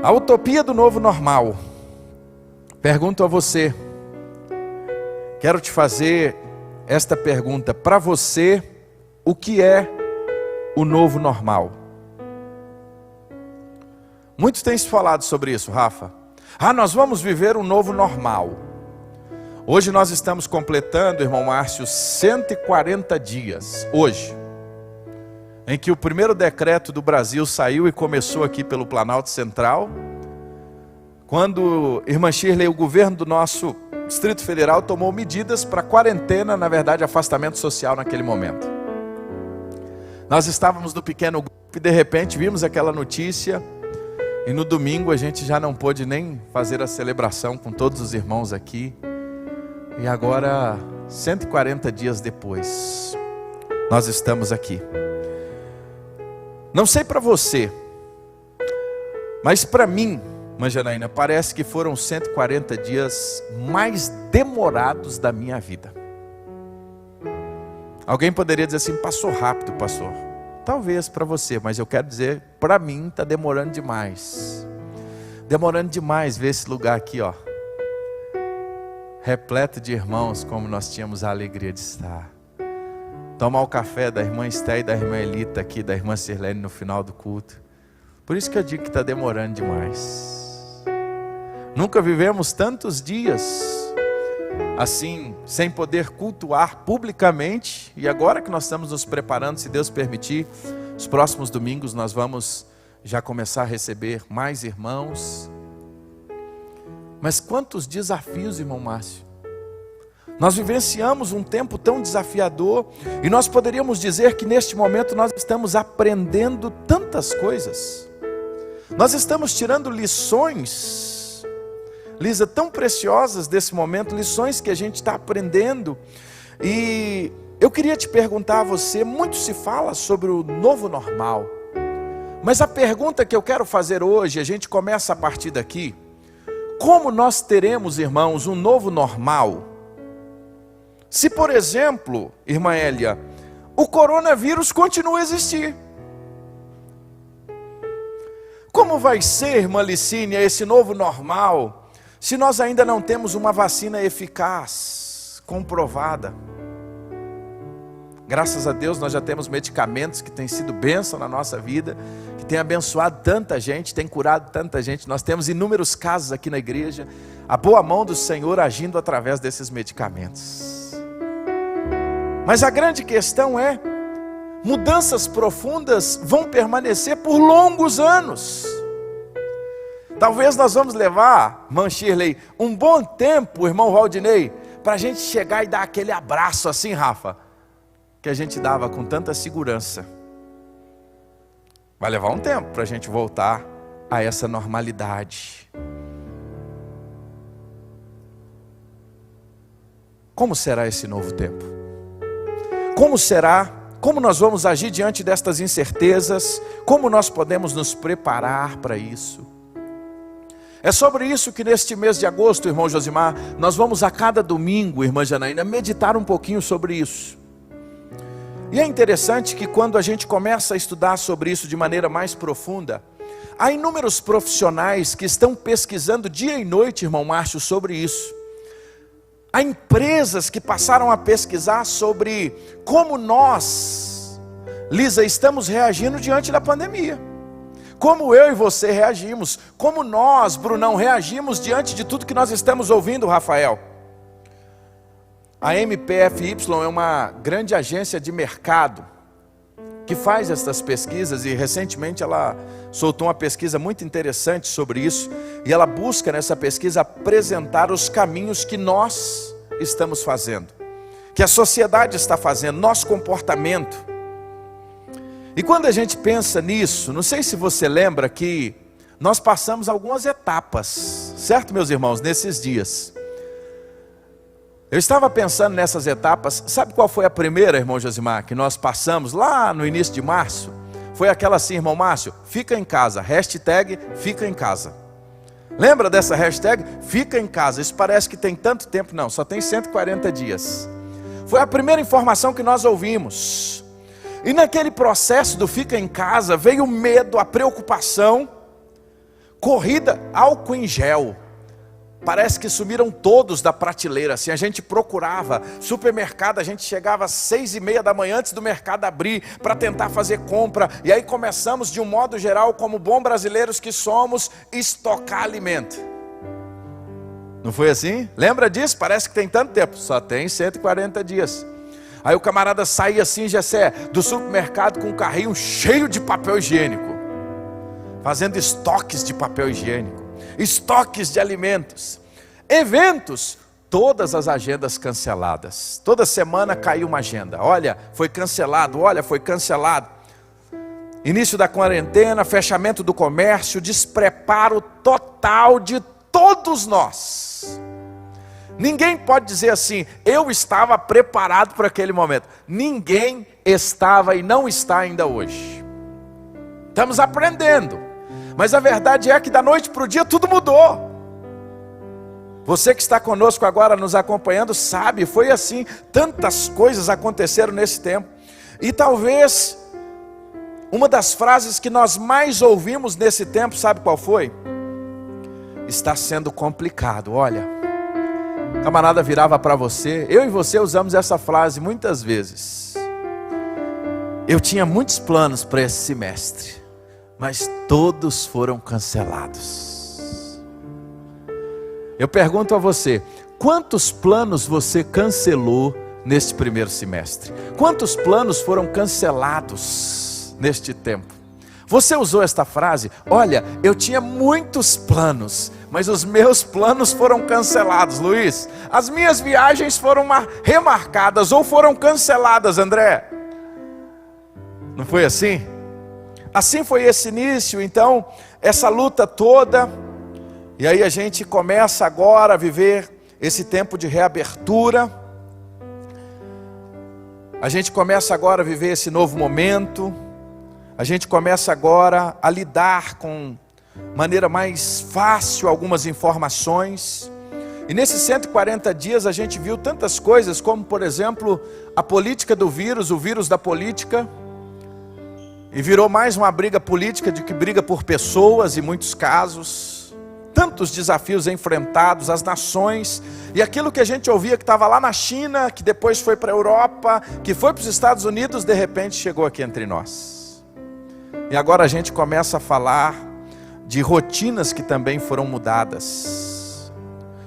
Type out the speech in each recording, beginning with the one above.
A utopia do novo normal. Pergunto a você, quero te fazer esta pergunta: para você, o que é o novo normal? Muitos têm se falado sobre isso, Rafa. Nós vamos viver um novo normal. Hoje nós estamos completando, irmão Márcio, 140 dias, hoje, em que o primeiro decreto do Brasil saiu e começou aqui pelo Planalto Central, quando, irmã Shirley, o governo do nosso Distrito Federal tomou medidas para quarentena, na verdade afastamento social naquele momento. Nós estávamos no pequeno grupo e de repente vimos aquela notícia, e no domingo a gente já não pôde nem fazer a celebração com todos os irmãos aqui. E agora, 140 dias depois, nós estamos aqui. Não sei para você, mas para mim, irmã Janaína, parece que foram 140 dias mais demorados da minha vida. Alguém poderia dizer assim: passou rápido, pastor. Talvez para você, mas eu quero dizer, para mim está demorando demais. Demorando demais ver esse lugar aqui, ó, repleto de irmãos, como nós tínhamos a alegria de estar. Tomar o café da irmã Esté e da irmã Elita aqui, da irmã Sirlene no final do culto. Por isso que eu digo que está demorando demais. Nunca vivemos tantos dias assim, sem poder cultuar publicamente. E agora que nós estamos nos preparando, se Deus permitir, os próximos domingos nós vamos já começar a receber mais irmãos. Mas quantos desafios, irmão Márcio. Nós vivenciamos um tempo tão desafiador, e nós poderíamos dizer que neste momento nós estamos aprendendo tantas coisas. Nós estamos tirando lições, Lisa, tão preciosas desse momento, lições que a gente está aprendendo. E eu queria te perguntar a você, muito se fala sobre o novo normal, mas a pergunta que eu quero fazer hoje, a gente começa a partir daqui: como nós teremos, irmãos, um novo normal? Se, por exemplo, irmã Hélia, o coronavírus continua a existir. Como vai ser, irmã Licínia, esse novo normal, se nós ainda não temos uma vacina eficaz, comprovada? Graças a Deus nós já temos medicamentos que têm sido bênção na nossa vida, que têm abençoado tanta gente, têm curado tanta gente. Nós temos inúmeros casos aqui na igreja, a boa mão do Senhor agindo através desses medicamentos. Mas a grande questão é, mudanças profundas vão permanecer por longos anos. Talvez nós vamos levar, irmã Shirley, um bom tempo, irmão Valdinei, para a gente chegar e dar aquele abraço assim, Rafa, que a gente dava com tanta segurança. Vai levar um tempo para a gente voltar a essa normalidade. Como será esse novo tempo? Como será? Como nós vamos agir diante destas incertezas? Como nós podemos nos preparar para isso? É sobre isso que neste mês de agosto, irmão Josimar, nós vamos a cada domingo, irmã Janaína, meditar um pouquinho sobre isso. E é interessante que quando a gente começa a estudar sobre isso de maneira mais profunda, há inúmeros profissionais que estão pesquisando dia e noite, irmão Márcio, sobre isso. Há empresas que passaram a pesquisar sobre como nós, Lisa, estamos reagindo diante da pandemia. Como eu e você reagimos, como nós, Brunão, reagimos diante de tudo que nós estamos ouvindo, Rafael. A MPFY é uma grande agência de mercado que faz essas pesquisas, e recentemente ela soltou uma pesquisa muito interessante sobre isso, e ela busca nessa pesquisa apresentar os caminhos que nós estamos fazendo, que a sociedade está fazendo, nosso comportamento. E quando a gente pensa nisso, não sei se você lembra que nós passamos algumas etapas, certo, meus irmãos, nesses dias. Eu estava pensando nessas etapas. Sabe qual foi a primeira, irmão Josimar, que nós passamos lá no início de março? Foi aquela assim, irmão Márcio: fica em casa, hashtag fica em casa. Lembra dessa hashtag? Fica em casa. Isso parece que tem tanto tempo, não, só tem 140 dias. Foi a primeira informação que nós ouvimos. E naquele processo do fica em casa, veio o medo, a preocupação. Corrida, álcool em gel. Parece que sumiram todos da prateleira, assim, a gente procurava, supermercado, a gente chegava às 6:30 da manhã antes do mercado abrir, para tentar fazer compra, e aí começamos de um modo geral, como bons brasileiros que somos, estocar alimento. Não foi assim? Lembra disso? Parece que tem tanto tempo, só tem 140 dias. Aí o camarada saía assim, Jessé, do supermercado com um carrinho cheio de papel higiênico, fazendo estoques de papel higiênico, estoques de alimentos, eventos, todas as agendas canceladas. Toda semana caiu uma agenda. Olha, foi cancelado, olha, foi cancelado. Início da quarentena, fechamento do comércio, despreparo total de todos nós. Ninguém pode dizer assim, eu estava preparado para aquele momento. Ninguém estava e não está ainda hoje. Estamos aprendendo. Mas a verdade é que da noite para o dia tudo mudou. Você que está conosco agora nos acompanhando sabe, foi assim, tantas coisas aconteceram nesse tempo. E talvez uma das frases que nós mais ouvimos nesse tempo, sabe qual foi? Está sendo complicado, olha. O camarada virava para você, eu e você usamos essa frase muitas vezes. Eu tinha muitos planos para esse semestre, mas todos foram cancelados. Eu pergunto a você, quantos planos você cancelou neste primeiro semestre? Quantos planos foram cancelados neste tempo? Você usou esta frase, olha, eu tinha muitos planos, mas os meus planos foram cancelados, Luiz. As minhas viagens foram remarcadas ou foram canceladas, André. Não foi assim? Assim foi esse início, então, essa luta toda, e aí a gente começa agora a viver esse tempo de reabertura, a gente começa agora a viver esse novo momento, a gente começa agora a lidar com maneira mais fácil algumas informações, e nesses 140 dias a gente viu tantas coisas, como por exemplo, a política do vírus, o vírus da política, e virou mais uma briga política do que briga por pessoas em muitos casos. Tantos desafios enfrentados, as nações, e aquilo que a gente ouvia que estava lá na China, que depois foi para a Europa, que foi para os Estados Unidos, de repente chegou aqui entre nós. E agora a gente começa a falar de rotinas que também foram mudadas.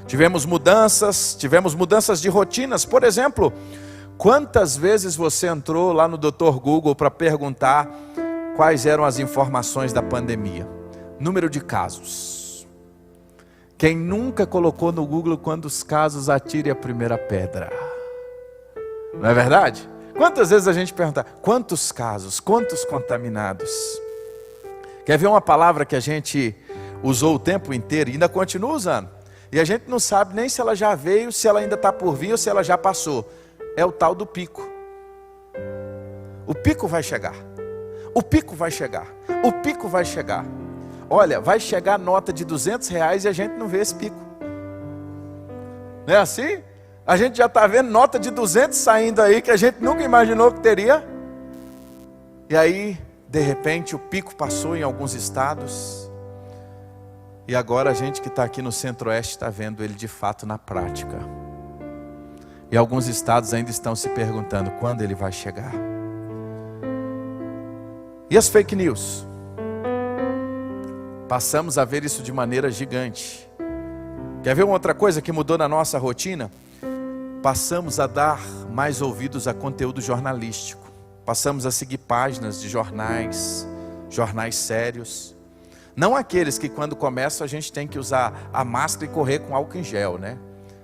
Tivemos mudanças de rotinas, por exemplo, quantas vezes você entrou lá no Dr. Google para perguntar quais eram as informações da pandemia? Número de casos. Quem nunca colocou no Google quantos casos, atire a primeira pedra? Não é verdade? Quantas vezes a gente pergunta, quantos casos, quantos contaminados? Quer ver uma palavra que a gente usou o tempo inteiro e ainda continua usando? E a gente não sabe nem se ela já veio, se ela ainda está por vir ou se ela já passou. É o tal do pico. O pico vai chegar. O pico vai chegar. O pico vai chegar. Olha, vai chegar a nota de R$200 e a gente não vê esse pico. Não é assim? A gente já está vendo nota de 200 saindo aí, que a gente nunca imaginou que teria. E aí, de repente, o pico passou em alguns estados. E agora a gente que está aqui no Centro-Oeste está vendo ele de fato na prática. E alguns estados ainda estão se perguntando quando ele vai chegar. E as fake news? Passamos a ver isso de maneira gigante. Quer ver uma outra coisa que mudou na nossa rotina? Passamos a dar mais ouvidos a conteúdo jornalístico. Passamos a seguir páginas de jornais sérios. Não aqueles que quando começam a gente tem que usar a máscara e correr com álcool em gel, né?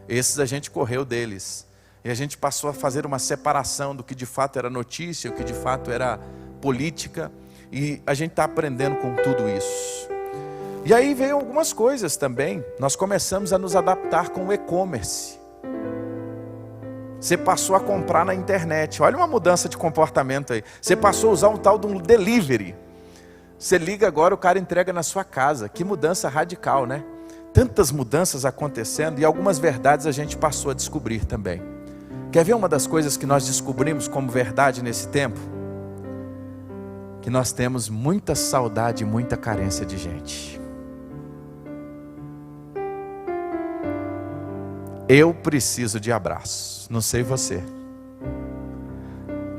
Esses a gente correu deles. E a gente passou a fazer uma separação do que de fato era notícia, o que de fato era política. E a gente está aprendendo com tudo isso. E aí veio algumas coisas também. Nós começamos a nos adaptar com o e-commerce. Você passou a comprar na internet. Olha uma mudança de comportamento aí. Você passou a usar um tal de um delivery. Você liga agora, o cara entrega na sua casa. Que mudança radical, né? Tantas mudanças acontecendo e algumas verdades a gente passou a descobrir também. Quer ver uma das coisas que nós descobrimos como verdade nesse tempo? Que nós temos muita saudade e muita carência de gente. Eu preciso de abraço, não sei você.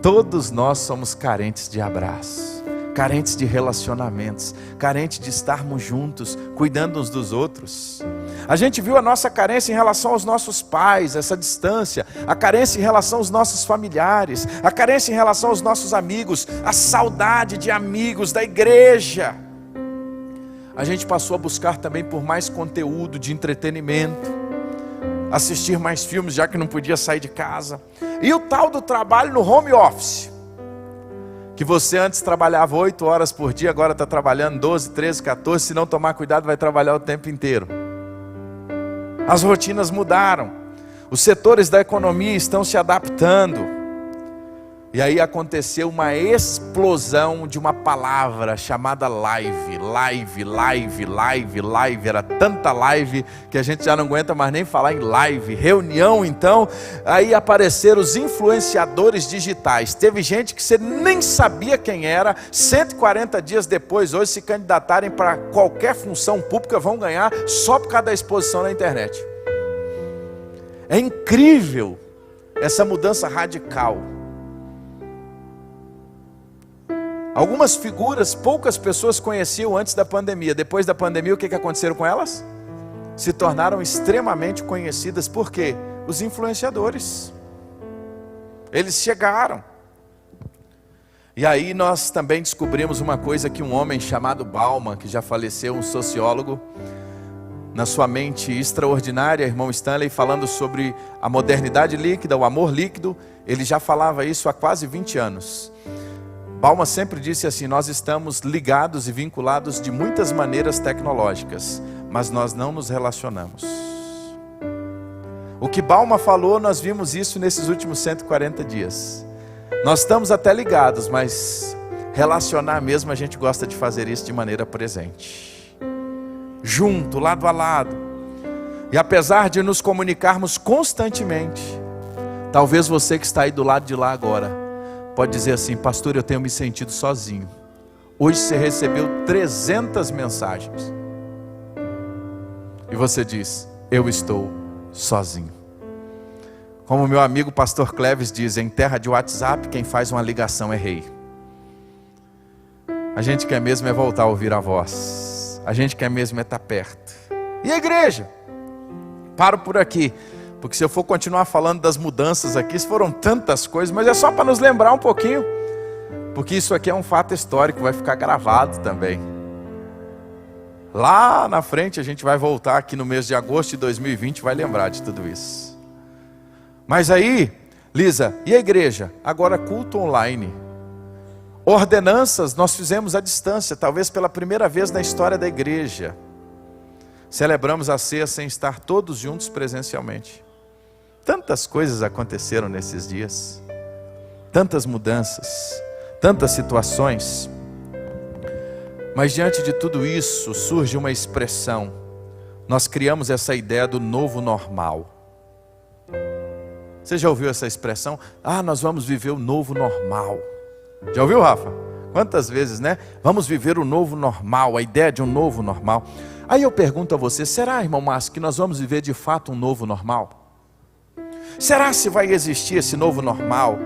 Todos nós somos carentes de abraço, carentes de relacionamentos, carentes de estarmos juntos, cuidando uns dos outros. A gente viu a nossa carência em relação aos nossos pais, essa distância, a carência em relação aos nossos familiares, a carência em relação aos nossos amigos, a saudade de amigos, da igreja. A gente passou a buscar também por mais conteúdo de entretenimento, assistir mais filmes, já que não podia sair de casa. E o tal do trabalho no home office, que você antes trabalhava 8 horas por dia, agora está trabalhando 12, 13, 14, se não tomar cuidado vai trabalhar o tempo inteiro. As rotinas mudaram, os setores da economia estão se adaptando. E aí aconteceu uma explosão de uma palavra chamada live. Era tanta live que a gente já não aguenta mais nem falar em live. Reunião então, aí apareceram os influenciadores digitais. Teve gente que você nem sabia quem era, 140 dias depois, hoje se candidatarem para qualquer função pública vão ganhar só por causa da exposição na internet. É incrível essa mudança radical. Algumas figuras poucas pessoas conheciam antes da pandemia. Depois da pandemia, o que aconteceu com elas? Se tornaram extremamente conhecidas. Por quê? Os influenciadores. Eles chegaram. E aí nós também descobrimos uma coisa que um homem chamado Bauman, que já faleceu, um sociólogo, na sua mente extraordinária, irmão Stanley, falando sobre a modernidade líquida, o amor líquido, ele já falava isso há quase 20 anos. Bauman sempre disse assim: nós estamos ligados e vinculados de muitas maneiras tecnológicas, mas nós não nos relacionamos. O que Bauman falou, nós vimos isso nesses últimos 140 dias. Nós estamos até ligados, mas relacionar mesmo, a gente gosta de fazer isso de maneira presente. Junto, lado a lado. E apesar de nos comunicarmos constantemente, talvez você que está aí do lado de lá agora, pode dizer assim: pastor, eu tenho me sentido sozinho. Hoje você recebeu 300 mensagens. E você diz: eu estou sozinho. Como meu amigo pastor Cleves diz, em terra de WhatsApp, quem faz uma ligação é rei. A gente quer mesmo é voltar a ouvir a voz. A gente quer mesmo é estar perto. E a igreja? Paro por aqui. Porque se eu for continuar falando das mudanças aqui, foram tantas coisas, mas é só para nos lembrar um pouquinho. Porque isso aqui é um fato histórico, vai ficar gravado também. Lá na frente a gente vai voltar aqui no mês de agosto de 2020, vai lembrar de tudo isso. Mas aí, Lisa, e a igreja? Agora culto online. Ordenanças nós fizemos à distância, talvez pela primeira vez na história da igreja. Celebramos a ceia sem estar todos juntos presencialmente. Tantas coisas aconteceram nesses dias, tantas mudanças, tantas situações. Mas diante de tudo isso surge uma expressão. Nós criamos essa ideia do novo normal. Você já ouviu essa expressão? Ah, nós vamos viver o novo normal. Já ouviu, Rafa? Quantas vezes, né? Vamos viver o novo normal, a ideia de um novo normal. Aí eu pergunto a você: será, irmão Márcio, que nós vamos viver de fato um novo normal? Será se vai existir esse novo normal?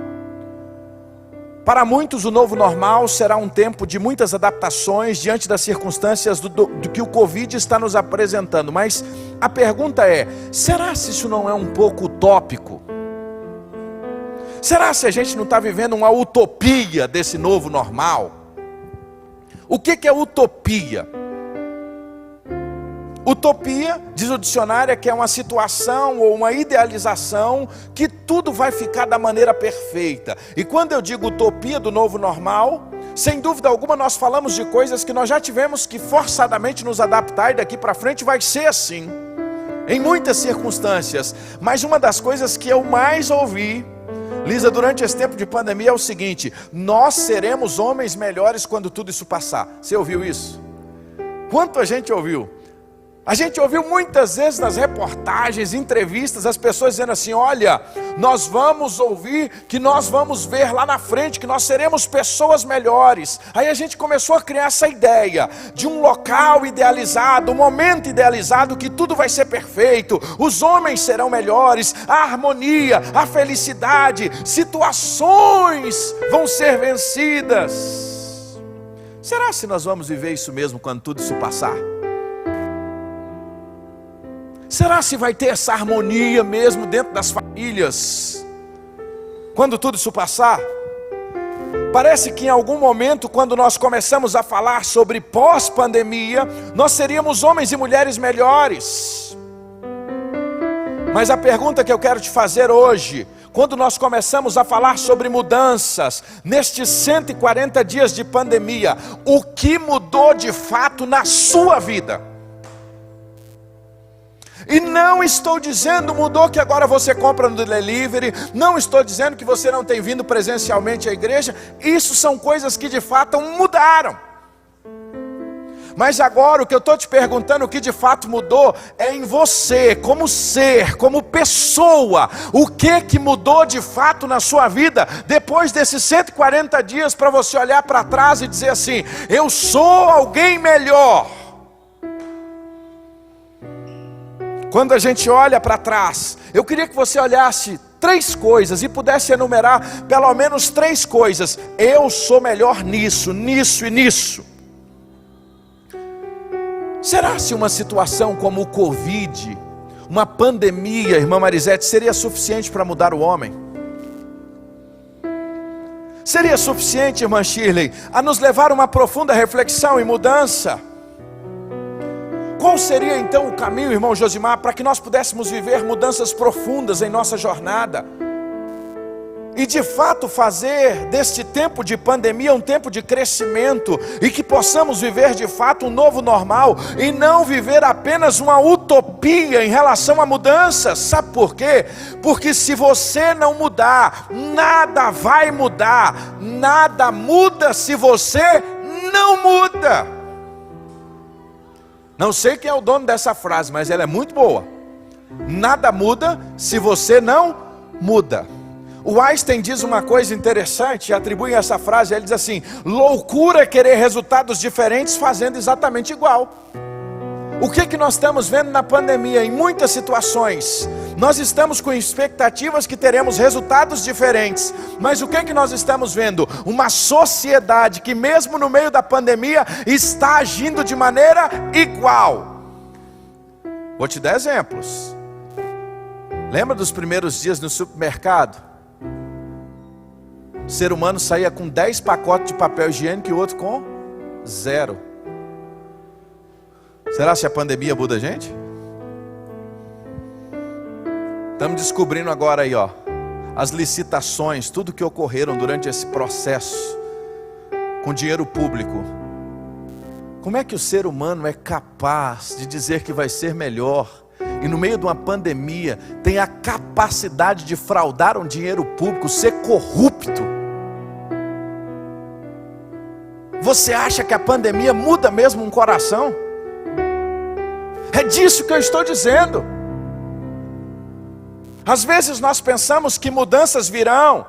Para muitos o novo normal será um tempo de muitas adaptações diante das circunstâncias do que o Covid está nos apresentando. Mas a pergunta é: será se isso não é um pouco utópico? Será se a gente não está vivendo uma utopia desse novo normal? O que é utopia? Utopia, diz o dicionário, é que é uma situação ou uma idealização que tudo vai ficar da maneira perfeita. E quando eu digo utopia do novo normal, sem dúvida alguma nós falamos de coisas que nós já tivemos que forçadamente nos adaptar, e daqui para frente vai ser assim, em muitas circunstâncias. Mas uma das coisas que eu mais ouvi, Lisa, durante esse tempo de pandemia é o seguinte: nós seremos homens melhores quando tudo isso passar. Você ouviu isso? Quanto a gente ouviu? A gente ouviu muitas vezes nas reportagens, entrevistas, as pessoas dizendo assim: olha, nós vamos ouvir que nós vamos ver lá na frente, que nós seremos pessoas melhores. Aí a gente começou a criar essa ideia de um local idealizado, um momento idealizado, que tudo vai ser perfeito, os homens serão melhores, a harmonia, a felicidade, situações vão ser vencidas. Será se nós vamos viver isso mesmo quando tudo isso passar? Será se vai ter essa harmonia mesmo dentro das famílias quando tudo isso passar? Parece que em algum momento, quando nós começamos a falar sobre pós-pandemia, nós seríamos homens e mulheres melhores. Mas a pergunta que eu quero te fazer hoje, quando nós começamos a falar sobre mudanças, nestes 140 dias de pandemia, o que mudou de fato na sua vida? E não estou dizendo mudou que agora você compra no delivery, não estou dizendo que você não tem vindo presencialmente à igreja, isso são coisas que de fato mudaram. Mas agora o que eu estou te perguntando, o que de fato mudou, é em você, como ser, como pessoa. O que mudou de fato na sua vida, depois desses 140 dias, para você olhar para trás e dizer assim: eu sou alguém melhor. Quando a gente olha para trás, eu queria que você olhasse 3 coisas e pudesse enumerar pelo menos 3 coisas. Eu sou melhor nisso, nisso e nisso. Será se uma situação como o Covid, uma pandemia, irmã Marisete, seria suficiente para mudar o homem? Seria suficiente, irmã Shirley, a nos levar a uma profunda reflexão e mudança? Qual seria então o caminho, irmão Josimar, para que nós pudéssemos viver mudanças profundas em nossa jornada? E de fato fazer deste tempo de pandemia um tempo de crescimento, e que possamos viver de fato um novo normal, e não viver apenas uma utopia em relação a mudanças. Sabe por quê? Porque se você não mudar, nada vai mudar. Nada muda se você não muda. Não sei quem é o dono dessa frase, mas ela é muito boa. Nada muda se você não muda. O Einstein diz uma coisa interessante, atribui essa frase, ele diz assim: loucura é querer resultados diferentes fazendo exatamente igual. O que nós estamos vendo na pandemia? Em muitas situações, nós estamos com expectativas que teremos resultados diferentes. Mas o que nós estamos vendo? Uma sociedade que mesmo no meio da pandemia está agindo de maneira igual. Vou te dar exemplos. Lembra dos primeiros dias no supermercado? O ser humano saía com 10 pacotes de papel higiênico e o outro com 0. Será se a pandemia muda a gente? Estamos descobrindo agora aí, as licitações, tudo que ocorreram durante esse processo, com dinheiro público. Como é que o ser humano é capaz de dizer que vai ser melhor, e no meio de uma pandemia, tem a capacidade de fraudar um dinheiro público, ser corrupto? Você acha que a pandemia muda mesmo um coração? É disso que eu estou dizendo. Às vezes nós pensamos que mudanças virão.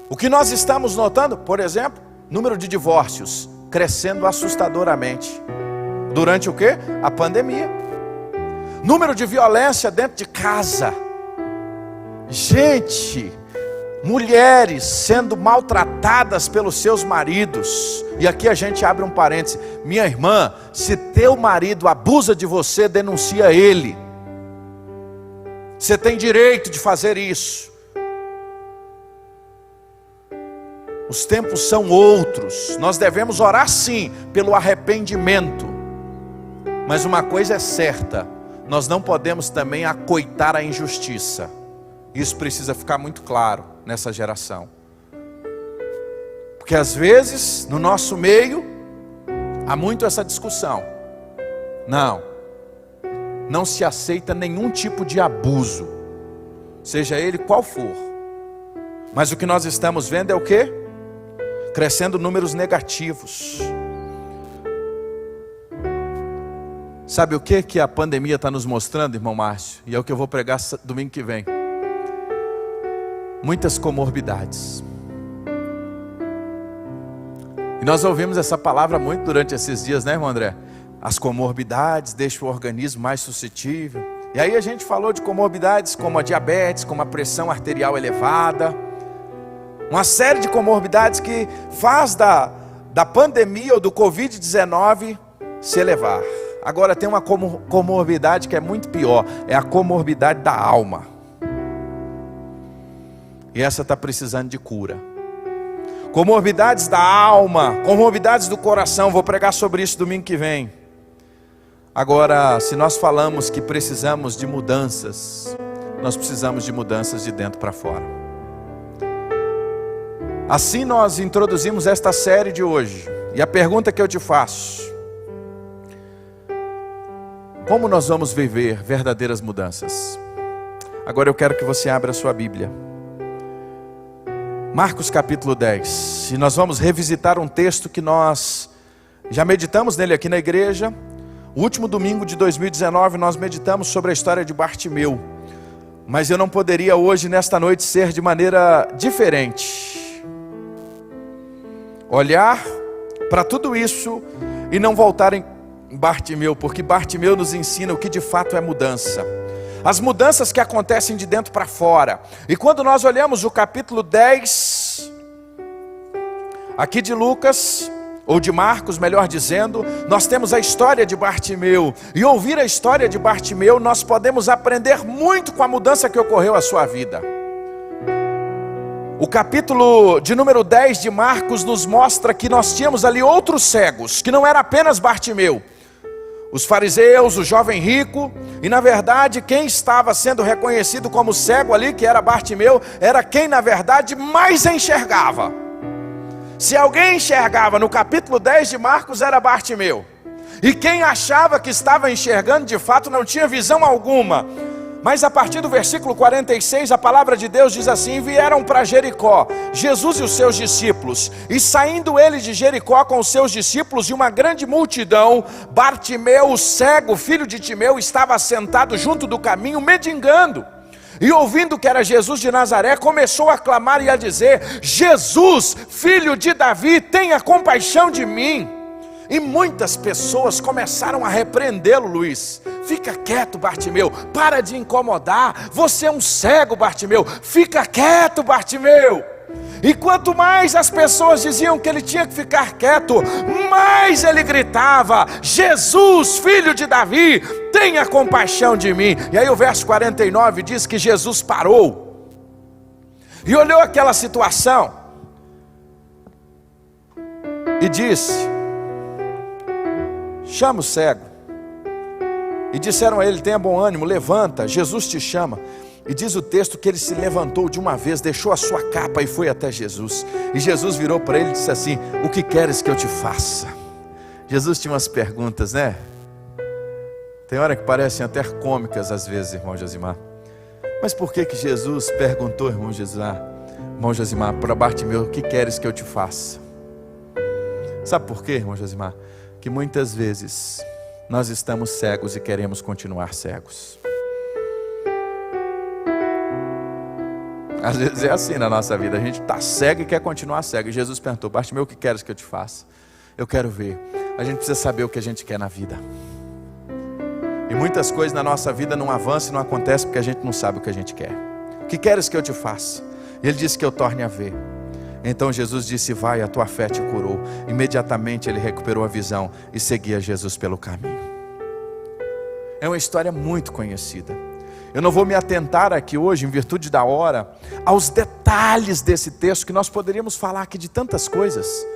O que nós estamos notando, por exemplo, número de divórcios crescendo assustadoramente. Durante o quê? A pandemia. Número de violência dentro de casa. Gente, mulheres sendo maltratadas pelos seus maridos. E aqui a gente abre um parêntese: minha irmã, se teu marido abusa de você, denuncia ele. Você tem direito de fazer isso. Os tempos são outros. Nós devemos orar sim pelo arrependimento. Mas uma coisa é certa: nós não podemos também acoitar a injustiça. Isso precisa ficar muito claro nessa geração. Porque às vezes, no nosso meio, há muito essa discussão. Não se aceita nenhum tipo de abuso, seja ele qual for. Mas o que nós estamos vendo é o quê? Crescendo números negativos. Sabe o que que a pandemia está nos mostrando, irmão Márcio? E é o que eu vou pregar domingo que vem. Muitas comorbidades. E nós ouvimos essa palavra muito durante esses dias, né, irmão André? As comorbidades deixam o organismo mais suscetível. E aí a gente falou de comorbidades como a diabetes, como a pressão arterial elevada. Uma série de comorbidades que faz da pandemia ou do Covid-19 se elevar. Agora tem uma comorbidade que é muito pior. É a comorbidade da alma. E essa está precisando de cura. Comorbidades da alma, comorbidades do coração. Vou pregar sobre isso domingo que vem. Agora, se nós falamos que precisamos de mudanças, nós precisamos de mudanças de dentro para fora. Assim nós introduzimos esta série de hoje. E a pergunta que eu te faço: como nós vamos viver verdadeiras mudanças? Agora eu quero que você abra a sua Bíblia. Marcos capítulo 10. E nós vamos revisitar um texto que nós já meditamos nele aqui na igreja. O último domingo de 2019 nós meditamos sobre a história de Bartimeu. Mas eu não poderia hoje, nesta noite, ser de maneira diferente. Olhar para tudo isso e não voltar em Bartimeu, porque Bartimeu nos ensina o que de fato é mudança. As mudanças que acontecem de dentro para fora. E quando nós olhamos o capítulo 10, aqui de Lucas, ou de Marcos, melhor dizendo, nós temos a história de Bartimeu. E ouvir a história de Bartimeu, nós podemos aprender muito com a mudança que ocorreu à sua vida. O capítulo de número 10 de Marcos nos mostra que nós tínhamos ali outros cegos, que não era apenas Bartimeu. Os fariseus, o jovem rico, e na verdade quem estava sendo reconhecido como cego ali, que era Bartimeu, era quem na verdade mais enxergava. Se alguém enxergava no capítulo 10 de Marcos, era Bartimeu. E quem achava que estava enxergando, de fato não tinha visão alguma. Mas a partir do versículo 46, a palavra de Deus diz assim: vieram para Jericó, Jesus e os seus discípulos. E saindo ele de Jericó com os seus discípulos e uma grande multidão, Bartimeu, o cego, filho de Timeu, estava sentado junto do caminho, mendigando. E ouvindo que era Jesus de Nazaré, começou a clamar e a dizer: Jesus, filho de Davi, tenha compaixão de mim. E muitas pessoas começaram a repreendê-lo, Luiz. Fica quieto, Bartimeu, para de incomodar. Você é um cego, Bartimeu. Fica quieto, Bartimeu. E quanto mais as pessoas diziam que ele tinha que ficar quieto, mais ele gritava: Jesus, filho de Davi, tenha compaixão de mim. E aí o verso 49 diz que Jesus parou e olhou aquela situação e disse: chama o cego. E disseram a ele: tenha bom ânimo, levanta, Jesus te chama. E diz o texto que ele se levantou de uma vez, deixou a sua capa e foi até Jesus. E Jesus virou para ele e disse assim: o que queres que eu te faça? Jesus tinha umas perguntas, né? Tem hora que parecem até cômicas às vezes, irmão Josimar. Mas por que que Jesus perguntou, irmão Josimar, para Bartimeu: o que queres que eu te faça? Sabe por quê, irmão Josimar? Que muitas vezes nós estamos cegos e queremos continuar cegos. Às vezes é assim na nossa vida, a gente está cego e quer continuar cego. E Jesus perguntou: Bartimeu, o que queres que eu te faça? Eu quero ver. A gente precisa saber o que a gente quer na vida. E muitas coisas na nossa vida não avançam e não acontecem porque a gente não sabe o que a gente quer. O que queres que eu te faça? E ele disse que eu torne a ver. Então Jesus disse: vai, a tua fé te curou. Imediatamente ele recuperou a visão e seguia Jesus pelo caminho. É uma história muito conhecida. Eu não vou me atentar aqui hoje, em virtude da hora, aos detalhes desse texto, que nós poderíamos falar aqui de tantas coisas.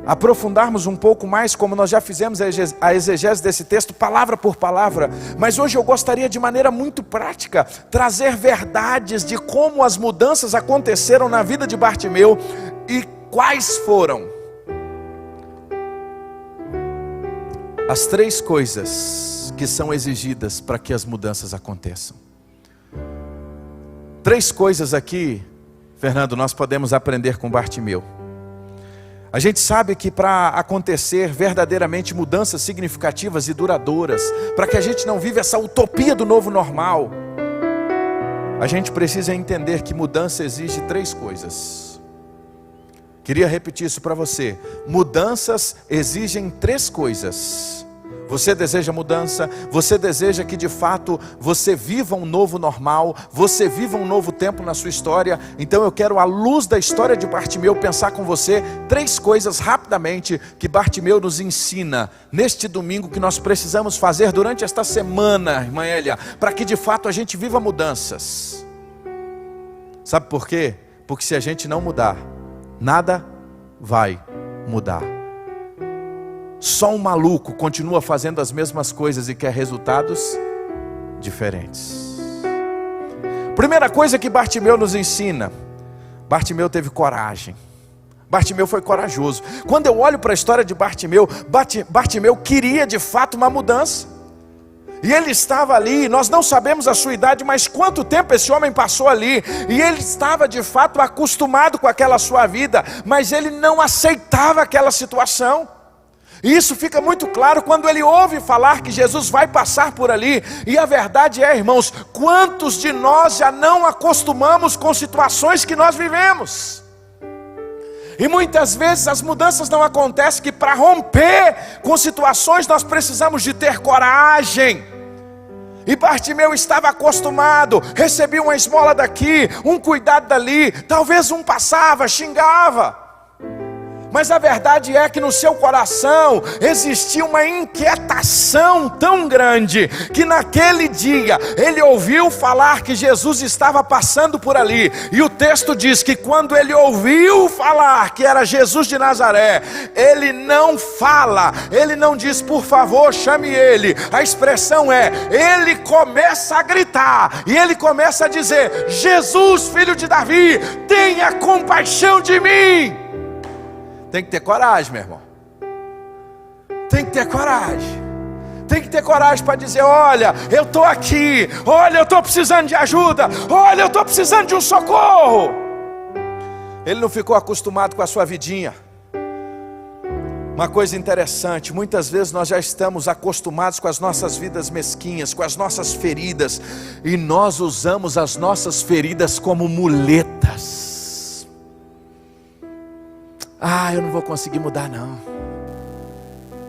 Aprofundarmos um pouco mais, como nós já fizemos a exegese desse texto, palavra por palavra. Mas hoje eu gostaria, de maneira muito prática, trazer verdades de como as mudanças aconteceram na vida de Bartimeu e quais foram as 3 coisas que são exigidas para que as mudanças aconteçam. 3 coisas aqui, Fernando, nós podemos aprender com Bartimeu. A gente sabe que para acontecer verdadeiramente mudanças significativas e duradouras, para que a gente não viva essa utopia do novo normal, a gente precisa entender que mudança exige 3 coisas. Queria repetir isso para você. Mudanças exigem 3 coisas. Você deseja mudança, você deseja que de fato você viva um novo normal, você viva um novo tempo na sua história. Então eu quero, à luz da história de Bartimeu, pensar com você 3 coisas rapidamente que Bartimeu nos ensina neste domingo, que nós precisamos fazer durante esta semana, irmã Elia, para que de fato a gente viva mudanças. Sabe por quê? Porque se a gente não mudar, nada vai mudar. Só um maluco continua fazendo as mesmas coisas e quer resultados diferentes. Primeira coisa que Bartimeu nos ensina: Bartimeu teve coragem. Bartimeu foi corajoso. Quando eu olho para a história de Bartimeu, Bartimeu queria de fato uma mudança. E ele estava ali, nós não sabemos a sua idade, mas quanto tempo esse homem passou ali. E ele estava de fato acostumado com aquela sua vida, mas ele não aceitava aquela situação. E isso fica muito claro quando ele ouve falar que Jesus vai passar por ali. E a verdade é, irmãos, quantos de nós já não acostumamos com situações que nós vivemos? E muitas vezes as mudanças não acontecem, que para romper com situações nós precisamos de ter coragem. E Bartimeu estava acostumado, recebia uma esmola daqui, um cuidado dali, talvez um passava, xingava. Mas a verdade é que no seu coração existia uma inquietação tão grande, que naquele dia ele ouviu falar que Jesus estava passando por ali. E o texto diz que quando ele ouviu falar que era Jesus de Nazaré, ele não fala, ele não diz por favor chame ele. A expressão é, ele começa a gritar, e ele começa a dizer: Jesus, filho de Davi, tenha compaixão de mim. Tem que ter coragem, meu irmão. Tem que ter coragem. Tem que ter coragem para dizer: olha, eu estou aqui. Olha, eu estou precisando de ajuda. Olha, eu estou precisando de um socorro. Ele não ficou acostumado com a sua vidinha. Uma coisa interessante, muitas vezes nós já estamos acostumados com as nossas vidas mesquinhas, com as nossas feridas, e nós usamos as nossas feridas como muletas. Ah, eu não vou conseguir mudar não.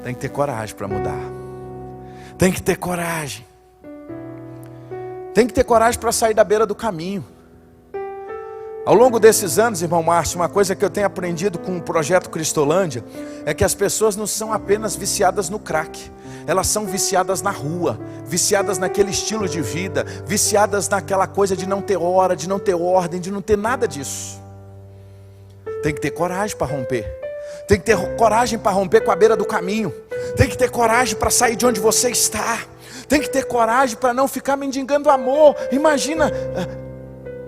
Tem que ter coragem para mudar. Tem que ter coragem. Tem que ter coragem para sair da beira do caminho. Ao longo desses anos, irmão Márcio, uma coisa que eu tenho aprendido com o projeto Cristolândia é que as pessoas não são apenas viciadas no crack. Elas são viciadas na rua, viciadas naquele estilo de vida, viciadas naquela coisa de não ter hora, de não ter ordem, de não ter nada disso. Tem que ter coragem para romper. Tem que ter coragem para romper com a beira do caminho. Tem que ter coragem para sair de onde você está. Tem que ter coragem para não ficar mendigando amor. Imagina,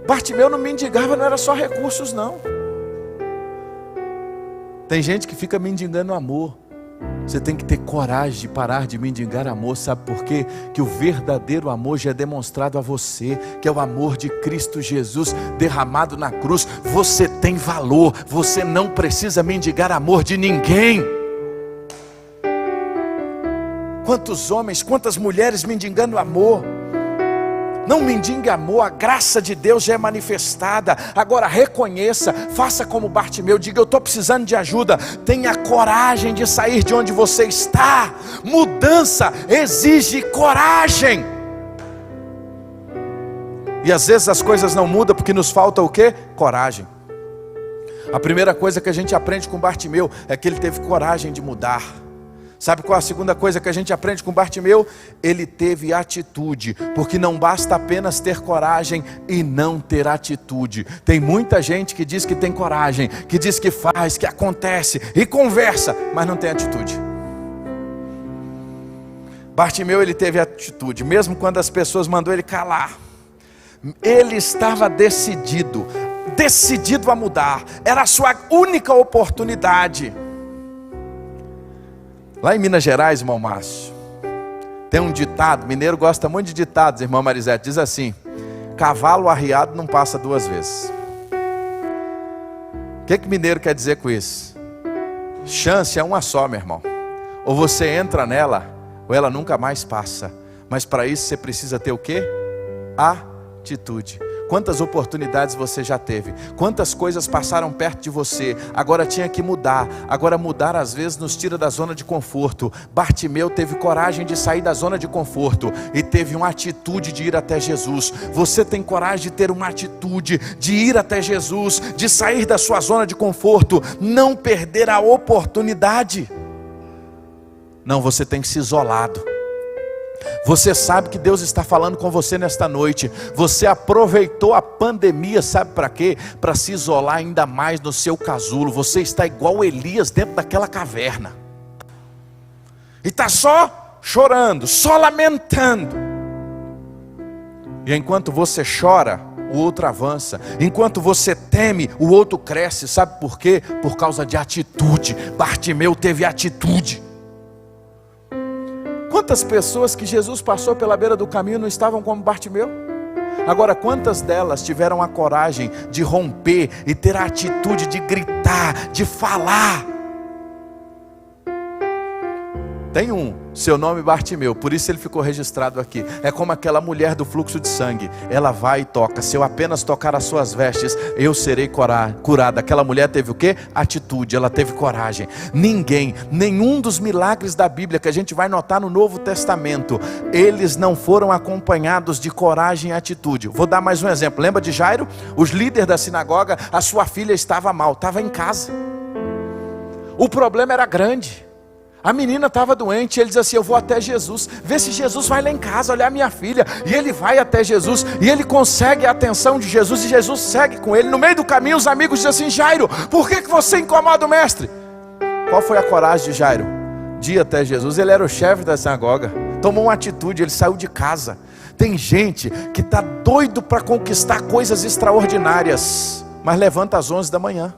Bartimeu não mendigava, não era só recursos não. Tem gente que fica mendigando amor. Você tem que ter coragem de parar de mendigar amor. Sabe por quê? Que o verdadeiro amor já é demonstrado a você, que é o amor de Cristo Jesus derramado na cruz. Você tem valor, você não precisa mendigar amor de ninguém. Quantos homens, quantas mulheres mendigando amor. Não mendigue amor, a graça de Deus já é manifestada. Agora reconheça, faça como Bartimeu, diga: eu estou precisando de ajuda. Tenha coragem de sair de onde você está. Mudança exige coragem. E às vezes as coisas não mudam porque nos falta o quê? Coragem. A primeira coisa que a gente aprende com Bartimeu é que ele teve coragem de mudar. Sabe qual a segunda coisa que a gente aprende com Bartimeu? Ele teve atitude, porque não basta apenas ter coragem e não ter atitude. Tem muita gente que diz que tem coragem, que diz que faz, que acontece e conversa, mas não tem atitude. Bartimeu, ele teve atitude, mesmo quando as pessoas mandou ele calar. Ele estava decidido a mudar, era a sua única oportunidade. Lá em Minas Gerais, irmão Márcio, tem um ditado, mineiro gosta muito de ditados, irmã Marisete, diz assim: cavalo arriado não passa 2 vezes. O que mineiro quer dizer com isso? Chance é uma só, meu irmão. Ou você entra nela, ou ela nunca mais passa. Mas para isso você precisa ter o quê? Atitude. Quantas oportunidades você já teve? Quantas coisas passaram perto de você? Agora tinha que mudar. Agora mudar às vezes nos tira da zona de conforto. Bartimeu teve coragem de sair da zona de conforto e teve uma atitude de ir até Jesus. Você tem coragem de ter uma atitude de ir até Jesus, de sair da sua zona de conforto, não perder a oportunidade. Não, você tem que se isolado. Você sabe que Deus está falando com você nesta noite. Você aproveitou a pandemia, sabe para quê? Para se isolar ainda mais no seu casulo. Você está igual Elias dentro daquela caverna. E está só chorando, só lamentando. E enquanto você chora, o outro avança. Enquanto você teme, o outro cresce. Sabe por quê? Por causa de atitude. Bartimeu teve atitude. Quantas pessoas que Jesus passou pela beira do caminho não estavam como Bartimeu? Agora, quantas delas tiveram a coragem de romper e ter a atitude de gritar, de falar? Tem seu nome Bartimeu, por isso ele ficou registrado aqui. É como aquela mulher do fluxo de sangue. Ela vai e toca. Se eu apenas tocar as suas vestes, eu serei curada. Aquela mulher teve o quê? Atitude, ela teve coragem. Nenhum dos milagres da Bíblia que a gente vai notar no Novo Testamento, eles não foram acompanhados de coragem e atitude. Vou dar mais um exemplo. Lembra de Jairo? Os líderes da sinagoga, a sua filha estava mal, estava em casa. O problema era grande. A menina estava doente, ele diz assim, eu vou até Jesus, ver se Jesus vai lá em casa olhar minha filha. E ele vai até Jesus, e ele consegue a atenção de Jesus, e Jesus segue com ele. No meio do caminho os amigos dizem assim, Jairo, por que você incomoda o mestre? Qual foi a coragem de Jairo? De ir até Jesus. Ele era o chefe da sinagoga, tomou uma atitude, ele saiu de casa. Tem gente que está doido para conquistar coisas extraordinárias, mas levanta às 11 da manhã.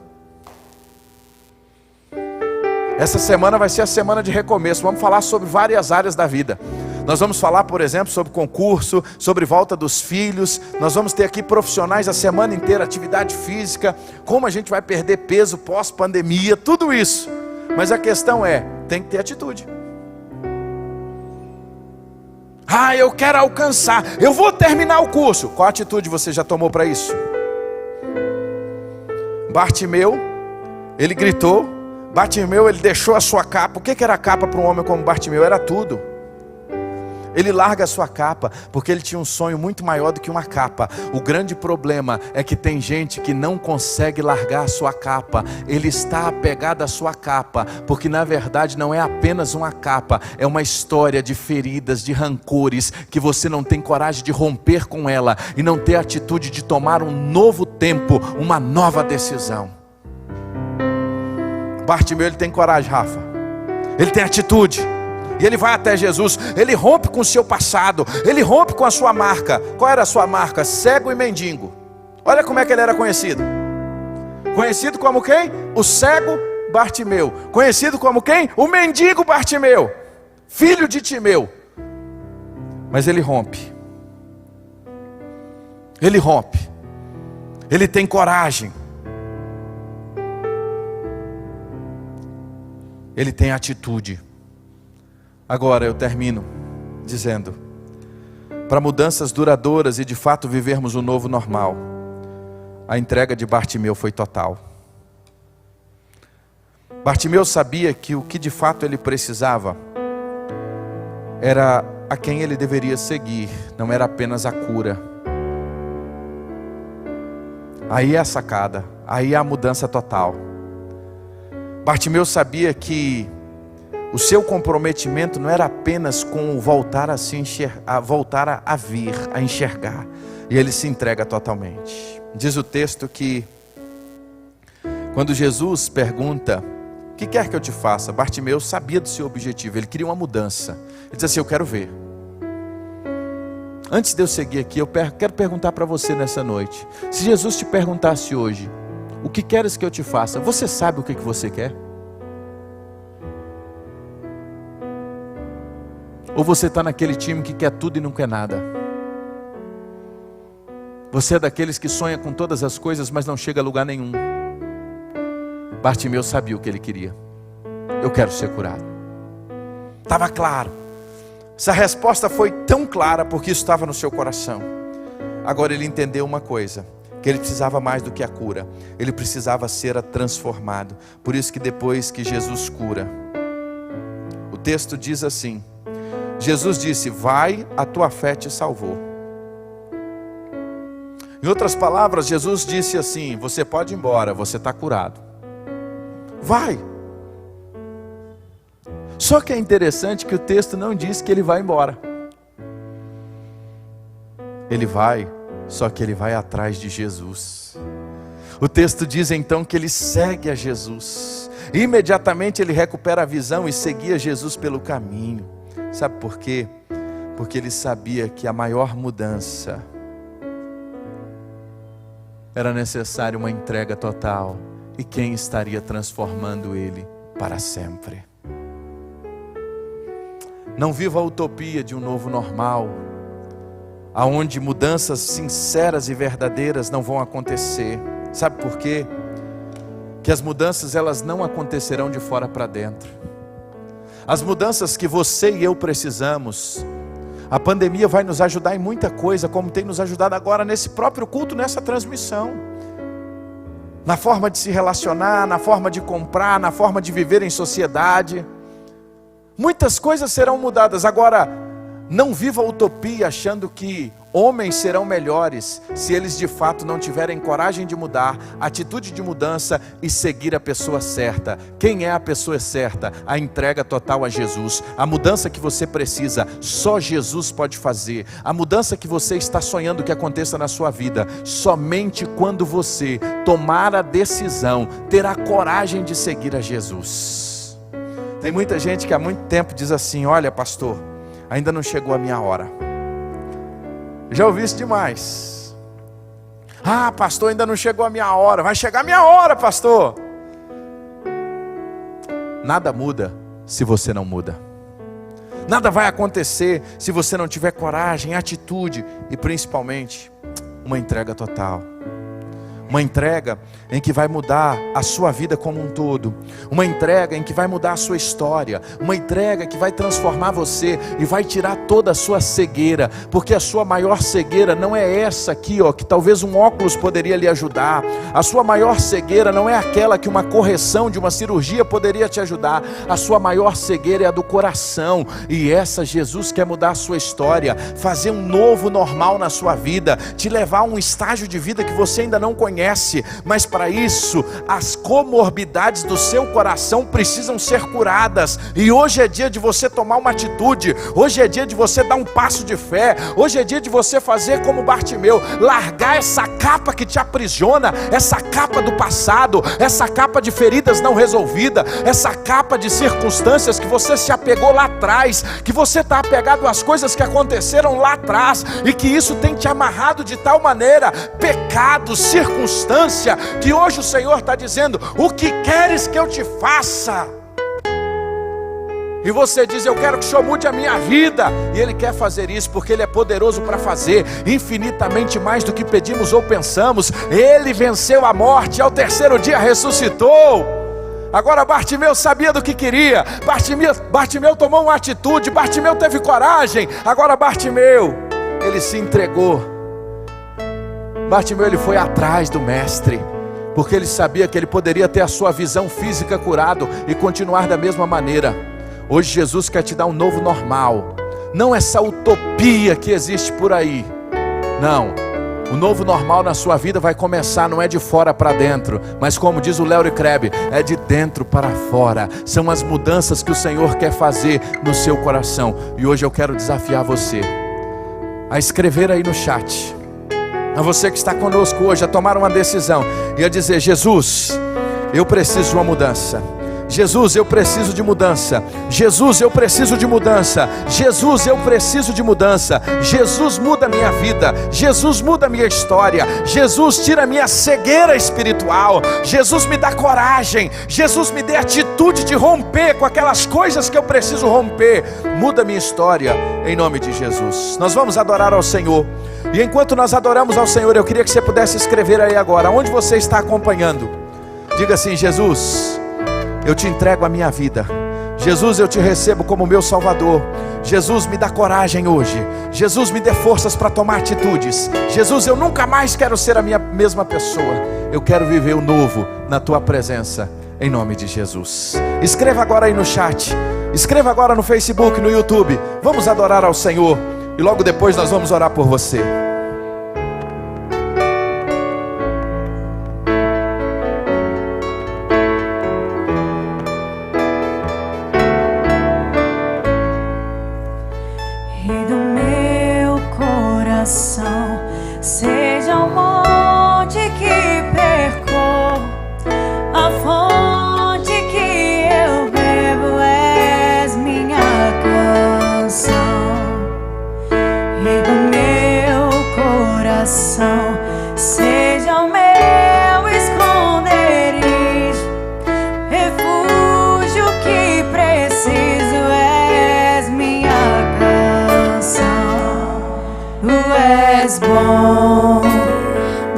Essa semana vai ser a semana de recomeço. Vamos falar sobre várias áreas da vida. Nós vamos falar, por exemplo, sobre concurso, sobre volta dos filhos. Nós vamos ter aqui profissionais a semana inteira, atividade física, como a gente vai perder peso pós-pandemia, tudo isso. Mas a questão tem que ter atitude. Eu quero alcançar, eu vou terminar o curso. Qual atitude você já tomou para isso? Bartimeu, ele gritou. Bartimeu, ele deixou a sua capa. O que era a capa para um homem como Bartimeu? Era tudo. Ele larga a sua capa, porque ele tinha um sonho muito maior do que uma capa. O grande problema é que tem gente que não consegue largar a sua capa. Ele está apegado à sua capa, porque na verdade não é apenas uma capa, é uma história de feridas, de rancores, que você não tem coragem de romper com ela, e não ter a atitude de tomar um novo tempo, uma nova decisão. Bartimeu, ele tem coragem, Rafa. Ele tem atitude. E ele vai até Jesus. Ele rompe com o seu passado. Ele rompe com a sua marca. Qual era a sua marca? Cego e mendigo. Olha como é que ele era conhecido. Conhecido como quem? O cego Bartimeu. Conhecido como quem? O mendigo Bartimeu. Filho de Timeu. Mas ele rompe. Ele rompe. Ele tem coragem. Ele tem atitude. Agora eu termino dizendo, para mudanças duradouras e de fato vivermos o novo normal, a entrega de Bartimeu foi total. Bartimeu sabia que o que de fato ele precisava era a quem ele deveria seguir, não era apenas a cura. Aí é a sacada, aí é a mudança total. Bartimeu sabia que o seu comprometimento não era apenas com o voltar a se enxergar, voltar a vir, a enxergar. E ele se entrega totalmente. Diz o texto que quando Jesus pergunta, o que quer que eu te faça? Bartimeu sabia do seu objetivo, ele queria uma mudança. Ele diz assim, eu quero ver. Antes de eu seguir aqui, eu quero perguntar para você nessa noite. Se Jesus te perguntasse hoje, o que queres que eu te faça? Você sabe o que você quer? Ou você está naquele time que quer tudo e não quer nada? Você é daqueles que sonha com todas as coisas, mas não chega a lugar nenhum. Bartimeu sabia o que ele queria. eu quero ser curado. Estava claro. Essa resposta foi tão clara porque isso estava no seu coração. Agora ele entendeu uma coisa, que ele precisava mais do que a cura. Ele precisava ser transformado. Por isso que depois que Jesus cura, o texto diz assim, Jesus disse, vai, a tua fé te salvou. Em outras palavras, Jesus disse assim, você pode ir embora, você está curado. Vai. Só que é interessante que o texto não diz que ele vai embora. Ele vai, só que ele vai atrás de Jesus. O texto diz então que ele segue a Jesus. Imediatamente ele recupera a visão e seguia Jesus pelo caminho. Sabe por quê? Porque ele sabia que a maior mudança era necessária uma entrega total. E quem estaria transformando ele para sempre? Não viva a utopia de um novo normal, aonde mudanças sinceras e verdadeiras não vão acontecer. Sabe por quê? Que as mudanças elas não acontecerão de fora para dentro. As mudanças que você e eu precisamos, a pandemia vai nos ajudar em muita coisa, como tem nos ajudado agora nesse próprio culto, nessa transmissão. Na forma de se relacionar, na forma de comprar, na forma de viver em sociedade. Muitas coisas serão mudadas. Agora, não viva a utopia achando que homens serão melhores se eles de fato não tiverem coragem de mudar, atitude de mudança e seguir a pessoa certa. Quem é a pessoa certa? A entrega total a Jesus. A mudança que você precisa, só Jesus pode fazer. A mudança que você está sonhando que aconteça na sua vida, somente quando você tomar a decisão, ter a coragem de seguir a Jesus. Tem muita gente que há muito tempo diz assim, olha pastor, ainda não chegou a minha hora. Já ouvi isso demais. Ah pastor, ainda não chegou a minha hora. Vai chegar a minha hora, pastor. Nada muda se você não muda. Nada vai acontecer se você não tiver coragem, atitude e principalmente uma entrega total. Uma entrega em que vai mudar a sua vida como um todo. Uma entrega em que vai mudar a sua história. Uma entrega que vai transformar você e vai tirar toda a sua cegueira. Porque a sua maior cegueira não é essa aqui, ó, que talvez um óculos poderia lhe ajudar. A sua maior cegueira não é aquela que uma correção de uma cirurgia poderia te ajudar. A sua maior cegueira é a do coração. E essa Jesus quer mudar a sua história, fazer um novo normal na sua vida, te levar a um estágio de vida que você ainda não conhece. Mas para isso, as comorbidades do seu coração precisam ser curadas. E hoje é dia de você tomar uma atitude. Hoje é dia de você dar um passo de fé. Hoje é dia de você fazer como Bartimeu, largar essa capa que te aprisiona, essa capa do passado, essa capa de feridas não resolvidas, essa capa de circunstâncias que você se apegou lá atrás, que você está apegado às coisas que aconteceram lá atrás e que isso tem te amarrado de tal maneira, pecado, circunstância, que hoje o Senhor está dizendo, o que queres que eu te faça? E você diz, eu quero que o Senhor mude a minha vida. E Ele quer fazer isso porque Ele é poderoso para fazer infinitamente mais do que pedimos ou pensamos. Ele venceu a morte e ao terceiro dia ressuscitou. Agora Bartimeu sabia do que queria. Bartimeu tomou uma atitude. Bartimeu teve coragem. Agora Bartimeu, ele se entregou. Bartimeu, ele foi atrás do mestre, porque ele sabia que ele poderia ter a sua visão física curado e continuar da mesma maneira. Hoje Jesus quer te dar um novo normal, não essa utopia que existe por aí. Não, o novo normal na sua vida vai começar, não é de fora para dentro, mas como diz o Léo Kreb, é de dentro para fora. São as mudanças que o Senhor quer fazer no seu coração. E hoje eu quero desafiar você a escrever aí no chat, a você que está conosco hoje, a tomar uma decisão e a dizer, Jesus, eu preciso de uma mudança. Jesus, eu preciso de mudança. Jesus, eu preciso de mudança. Jesus, eu preciso de mudança. Jesus, muda a minha vida. Jesus, muda a minha história. Jesus, tira a minha cegueira espiritual. Jesus, me dá coragem. Jesus, me dê atitude de romper com aquelas coisas que eu preciso romper. Muda a minha história, em nome de Jesus. Nós vamos adorar ao Senhor. E enquanto nós adoramos ao Senhor, eu queria que você pudesse escrever aí agora, onde você está acompanhando. Diga assim, Jesus, eu te entrego a minha vida. Jesus, eu te recebo como meu Salvador. Jesus, me dá coragem hoje. Jesus, me dê forças para tomar atitudes. Jesus, eu nunca mais quero ser a minha mesma pessoa. Eu quero viver o novo na tua presença, em nome de Jesus. Escreva agora aí no chat, escreva agora no Facebook, no YouTube. Vamos adorar ao Senhor e logo depois nós vamos orar por você. Seja o monte que percorro, a fonte que eu bebo, és minha canção. Rei do meu coração, seja o meu esconderijo, refúgio que preciso, és minha canção. Tu és bom,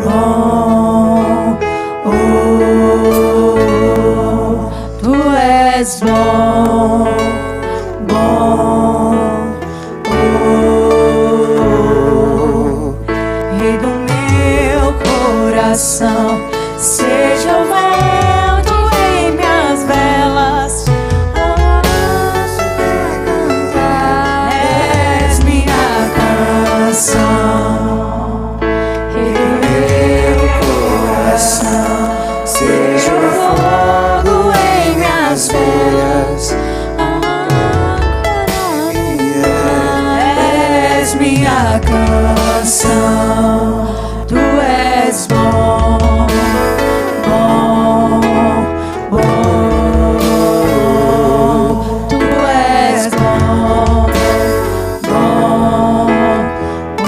bom, oh, tu és bom, bom, oh, Rei do meu coração, seja o vento em minhas velas, cantar, és minha canção. Seja o fogo em minhas veias, és minha canção. Tu és bom, bom, bom. Tu és bom, bom, bom.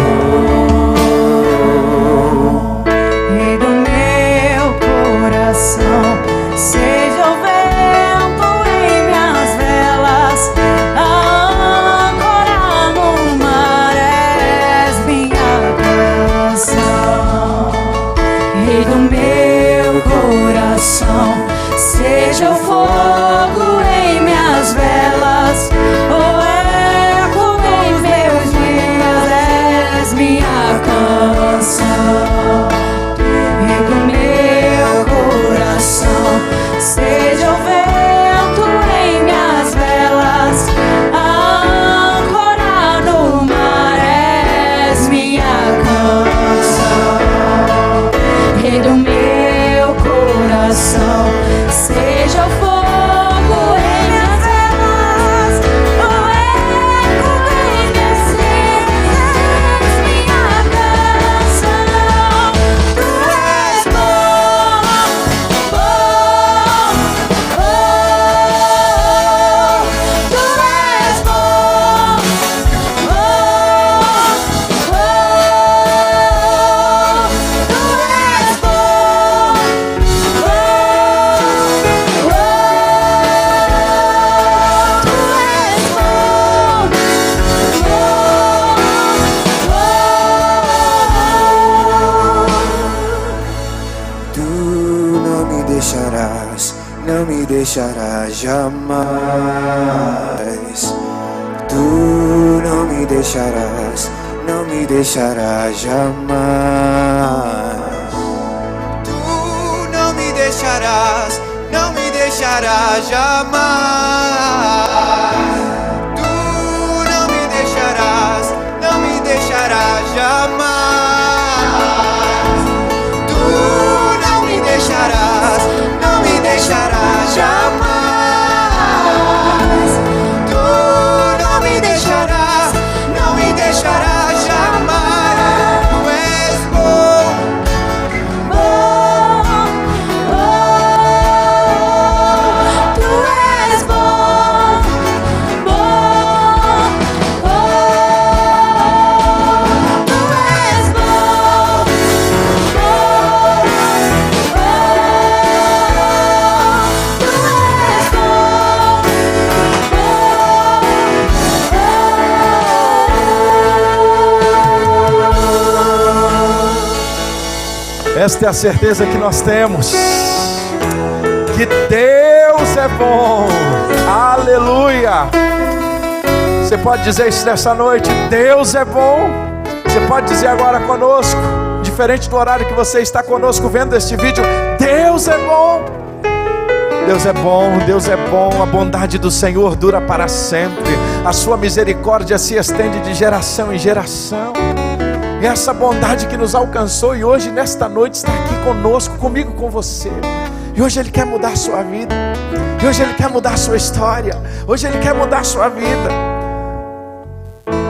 Rei do meu coração, seja o vento em minhas velas, a âncora no mar, és minha canção. Rei do meu coração, seja o fogo em minhas velas, o eco dos meus dias, és minha canção. Rei do meu coração, seja o vento em minhas velas, a âncora no mar, és minha canção. Rei do meu coração, seja o fogo em minhas velas, o eco dos meus dias, és minha canção. Tu és bom, bom, oh, tu és bom, bom, oh, tu és bom, tu não me deixarás, não me deixarás jamais. Tu não me deixarás, não me deixarás jamais. Tu não me deixarás, não me deixarás jamais. Tu não me deixarás, não me deixarás jamais. Tu não me deixarás, não me deixarás jamais. Tu não me deixarás, não me deixarás jamais. Tu és bom, bom, oh, tu és bom, bom, oh, tu és bom, bom, Esta é a certeza que nós temos, que Deus é bom. Aleluia. Você pode dizer isso nessa noite: Deus é bom. Você pode dizer agora conosco, diferente do horário que você está conosco vendo este vídeo: Deus é bom. Deus é bom, Deus é bom. A bondade do Senhor dura para sempre. A sua misericórdia se estende de geração em geração. E essa bondade que nos alcançou e hoje nesta noite está aqui conosco, comigo, com você. E hoje Ele quer mudar a sua vida. E hoje Ele quer mudar a sua história. Hoje Ele quer mudar a sua vida.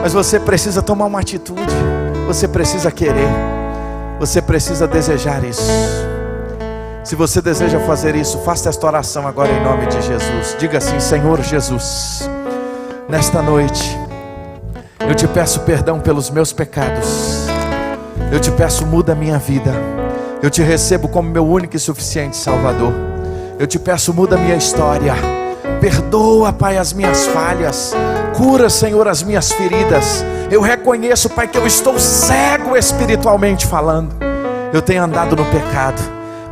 Mas você precisa tomar uma atitude. Você precisa querer. Você precisa desejar isso. Se você deseja fazer isso, faça esta oração agora em nome de Jesus. Diga assim: Senhor Jesus, nesta noite eu te peço perdão pelos meus pecados. Eu te peço, muda a minha vida. Eu te recebo como meu único e suficiente Salvador. Eu te peço, muda a minha história. Perdoa, Pai, as minhas falhas. Cura, Senhor, as minhas feridas. Eu reconheço, Pai, que eu estou cego espiritualmente falando. Eu tenho andado no pecado,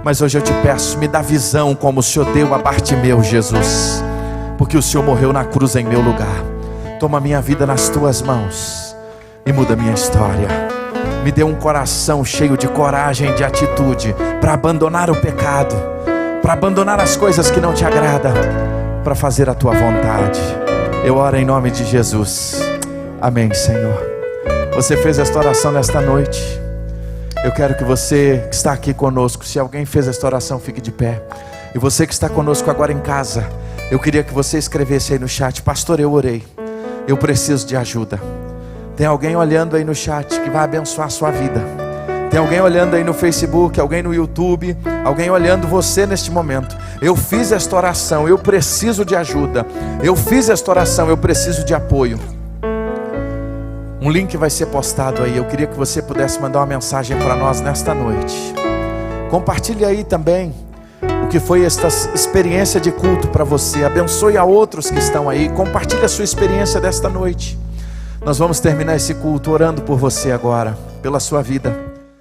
mas hoje eu te peço, me dá visão como o Senhor deu a Bartimeu, Jesus, porque o Senhor morreu na cruz em meu lugar. Toma minha vida nas tuas mãos e muda minha história. Me dê um coração cheio de coragem e de atitude para abandonar o pecado, para abandonar as coisas que não te agradam, para fazer a tua vontade. Eu oro em nome de Jesus. Amém, Senhor. Você fez esta oração nesta noite. Eu quero que você que está aqui conosco, se alguém fez esta oração, fique de pé. E você que está conosco agora em casa, eu queria que você escrevesse aí no chat: pastor, eu orei, eu preciso de ajuda. Tem alguém olhando aí no chat que vai abençoar a sua vida. Tem alguém olhando aí no Facebook, alguém no YouTube, alguém olhando você neste momento. Eu fiz esta oração, eu preciso de ajuda. Eu fiz esta oração, eu preciso de apoio. Um link vai ser postado aí. Eu queria que você pudesse mandar uma mensagem para nós nesta noite. Compartilhe aí também o que foi esta experiência de culto para você. Abençoe a outros que estão aí. Compartilhe a sua experiência desta noite. Nós vamos terminar esse culto orando por você agora, pela sua vida.